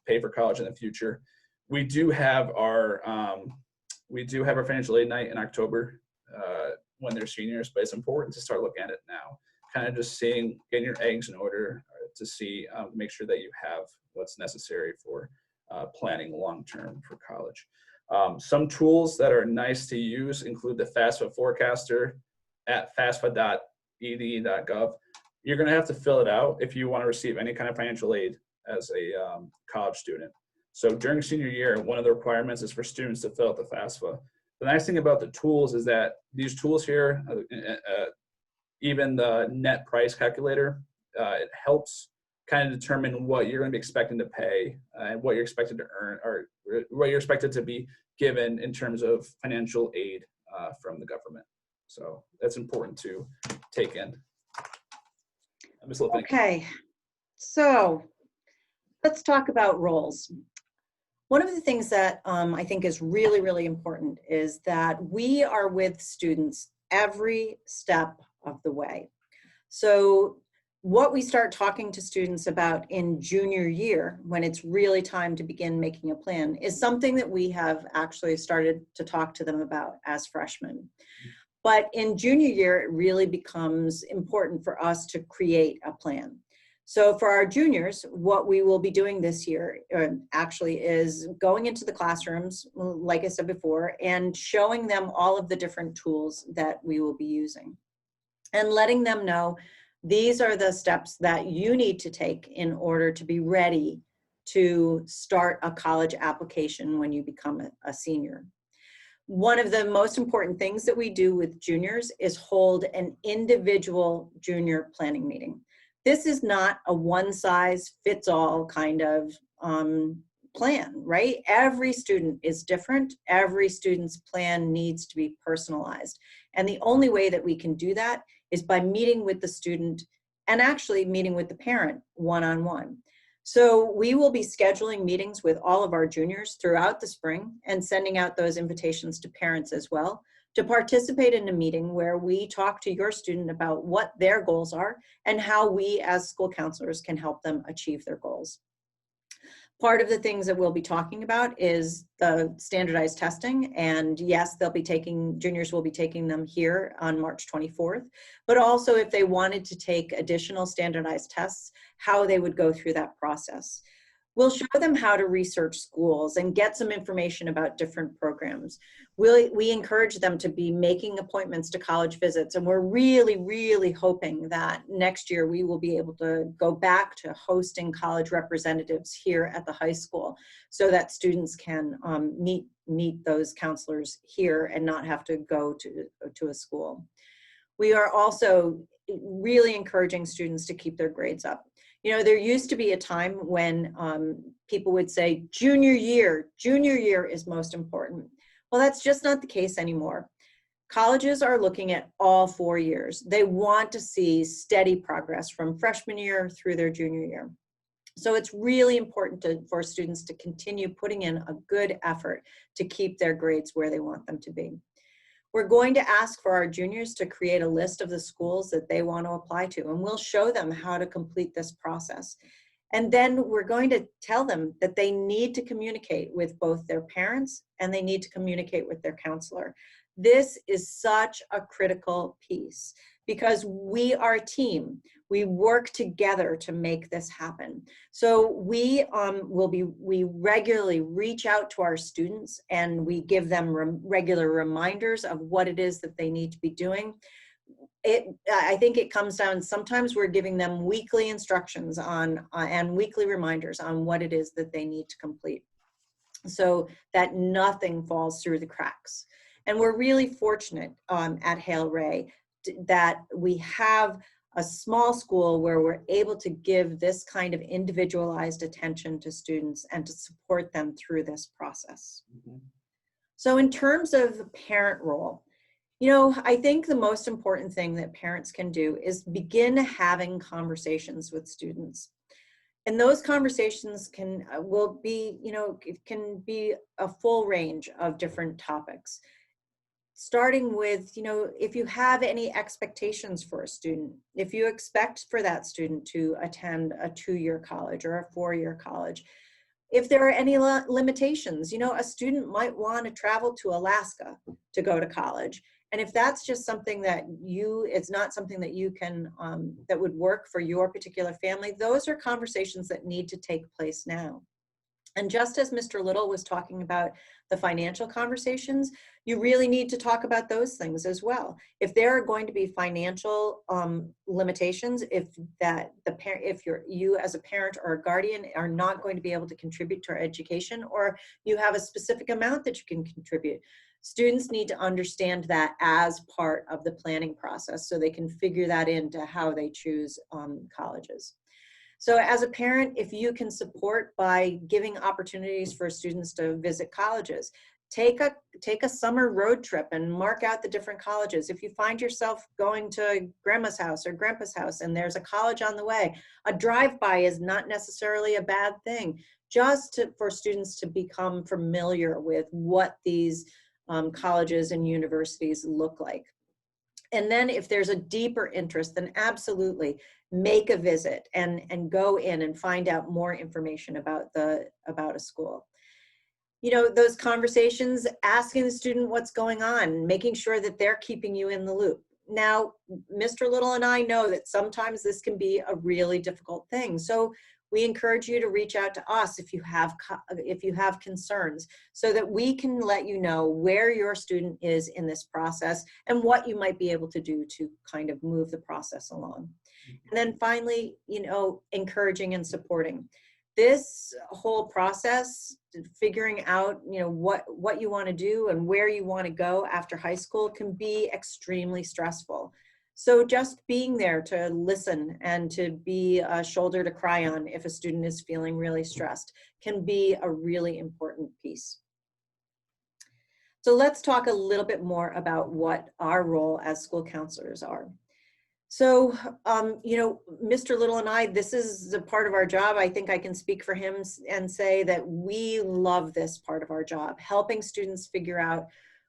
pay for college in the future. We do have our financial aid night in October when they're seniors, but it's important to start looking at it now. Kind of just getting your eggs in order to see, make sure that you have what's necessary for planning long-term for college. Some tools that are nice to use include the FAFSA forecaster. at fasfa.ed.gov. You're going to have to fill it out if you want to receive any kind of financial aid as a college student. So during senior year, one of the requirements is for students to fill out the FAFSA. The nice thing about the tools is that these tools here, even the net price calculator, it helps kind of determine what you're going to be expecting to pay and what you're expected to earn, or what you're expected to be given in terms of financial aid from the government. So that's important to take in. Okay, so let's talk about roles. One of the things that I think is really, really important is that we are with students every step of the way. So what we start talking to students about in junior year, when it's really time to begin making a plan, is something that we have actually started to talk to them about as freshmen. But in junior year, it really becomes important for us to create a plan. So for our juniors, what we will be doing this year actually is going into the classrooms, like I said before, and showing them all of the different tools that we will be using and letting them know these are the steps that you need to take in order to be ready to start a college application when you become a senior. One of the most important things that we do with juniors is hold an individual junior planning meeting. This is not a one-size-fits-all kind of plan, right? Every student is different. Every student's plan needs to be personalized. And the only way that we can do that is by meeting with the student and actually meeting with the parent one-on-one. So we will be scheduling meetings with all of our juniors throughout the spring and sending out those invitations to parents as well to participate in a meeting where we talk to your student about what their goals are and how we as school counselors can help them achieve their goals. Part of the things that we'll be talking about is the standardized testing, and yes, juniors will be taking them here on March 24th, but also if they wanted to take additional standardized tests, how they would go through that process. We'll show them how to research schools and get some information about different programs. We encourage them to be making appointments to college visits, and we're really, really hoping that next year we will be able to go back to hosting college representatives here at the high school so that students can meet those counselors here and not have to go to a school. We are also really encouraging students to keep their grades up. You know, there used to be a time when people would say, junior year is most important. Well, that's just not the case anymore. Colleges are looking at all 4 years. They want to see steady progress from freshman year through their junior year. So it's really important for students to continue putting in a good effort to keep their grades where they want them to be. We're going to ask for our juniors to create a list of the schools that they want to apply to, and we'll show them how to complete this process. And then we're going to tell them that they need to communicate with both their parents and they need to communicate with their counselor. This is such a critical piece because we are a team. We work together to make this happen. So we regularly reach out to our students and we give them regular reminders of what it is that they need to be doing. I think it comes down, sometimes we're giving them weekly instructions on and weekly reminders on what it is that they need to complete so that nothing falls through the cracks. And we're really fortunate at Hale-Ray that we have a small school where we're able to give this kind of individualized attention to students and to support them through this process. Mm-hmm. So in terms of the parent role, you know, I think the most important thing that parents can do is begin having conversations with students. And those conversations can be a full range of different topics. Starting with, you know, if you have any expectations for a student, if you expect for that student to attend a 2-year college or a 4-year college, if there are any limitations, you know, a student might want to travel to Alaska to go to college. And if that's just something that it's not something that you can, that would work for your particular family, those are conversations that need to take place now. And just as Mr. Little was talking about the financial conversations, you really need to talk about those things as well. If there are going to be financial limitations, if you as a parent or a guardian are not going to be able to contribute to our education, or you have a specific amount that you can contribute, students need to understand that as part of the planning process so they can figure that into how they choose colleges. So as a parent, if you can support by giving opportunities for students to visit colleges, take a summer road trip and mark out the different colleges. If you find yourself going to grandma's house or grandpa's house and there's a college on the way, a drive-by is not necessarily a bad thing, just for students to become familiar with what these colleges and universities look like. And then if there's a deeper interest, then absolutely make a visit and go in and find out more information about a school. You know, those conversations, asking the student what's going on, making sure that they're keeping you in the loop. Now, Mr. Little and I know that sometimes this can be a really difficult thing. So we encourage you to reach out to us if you have concerns, so that we can let you know where your student is in this process and what you might be able to do to kind of move the process along. And then finally, you know, encouraging and supporting. This whole process, figuring out, you know, what you want to do and where you want to go after high school can be extremely stressful. So just being there to listen and to be a shoulder to cry on if a student is feeling really stressed can be a really important piece. So let's talk a little bit more about what our role as school counselors are. So, you know, Mr. Little and I, this is a part of our job. I think I can speak for him and say that we love this part of our job, helping students figure out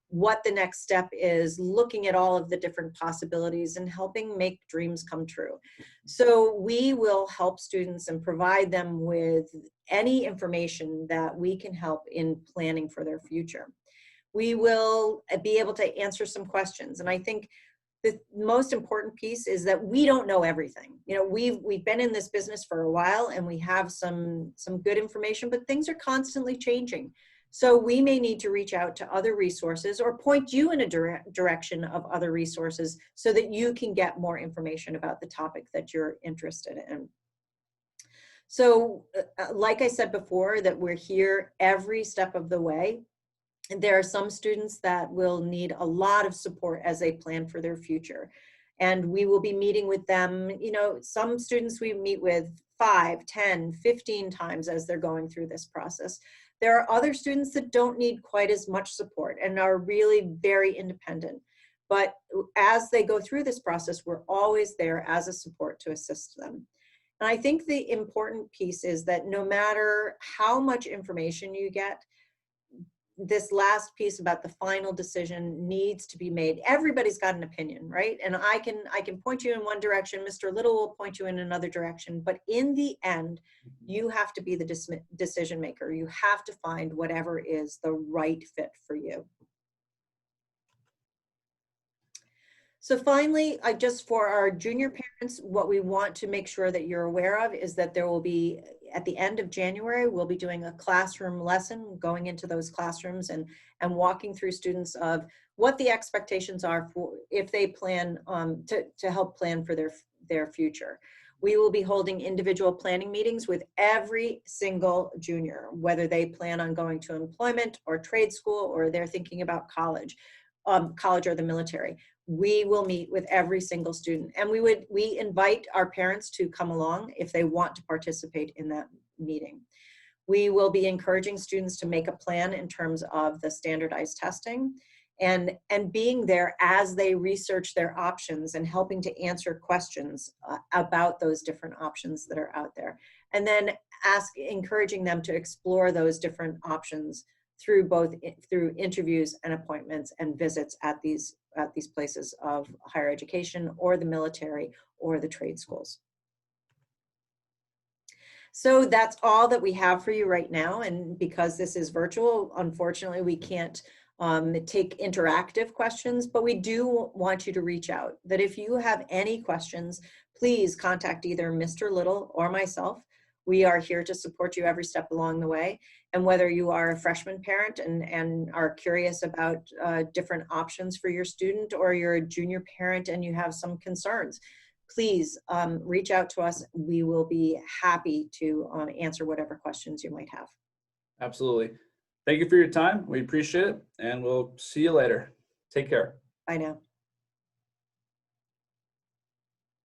what the next step is, looking at all of the different possibilities and helping make dreams come true. So we will help students and provide them with any information that we can help in planning for their future. We will be able to answer some questions. And I think the most important piece is that we don't know everything. You know, we've been in this business for a while and we have some good information, but things are constantly changing. So we may need to reach out to other resources or point you in a direction of other resources so that you can get more information about the topic that you're interested in. So like I said before, that we're here every step of the way. And there are some students that will need a lot of support as they plan for their future. And we will be meeting with them, you know, some students we meet with 5, 10, 15 times as they're going through this process. There are other students that don't need quite as much support and are really very independent. But as they go through this process, we're always there as a support to assist them. And I think the important piece is that no matter how much information you get, this last piece about the final decision needs to be made. Everybody's got an opinion, right? And I can point you in one direction, Mr. Little will point you in another direction, but in the end, you have to be the decision maker. You have to find whatever is the right fit for you. So finally, just for our junior parents, what we want to make sure that you're aware of is that there will be, at the end of January, we'll be doing a classroom lesson, going into those classrooms and walking through students of what the expectations are for if they plan to help plan for their future. We will be holding individual planning meetings with every single junior, whether they plan on going to employment or trade school or they're thinking about college or the military. We will meet with every single student, and we invite our parents to come along if they want to participate in that meeting. We will be encouraging students to make a plan in terms of the standardized testing and being there as they research their options and helping to answer questions about those different options that are out there. And then encouraging them to explore those different options through interviews and appointments and visits at these places of higher education or the military or the trade schools. So that's all that we have for you right now. And because this is virtual, unfortunately, we can't take interactive questions, but we do want you to reach out. That if you have any questions, please contact either Mr. Little or myself. We are here to support you every step along the way. And whether you are a freshman parent and are curious about different options for your student, or you're a junior parent and you have some concerns, please reach out to us. We will be happy to answer whatever questions you might have. Absolutely. Thank you for your time. We appreciate it, and we'll see you later. Take care. Bye now.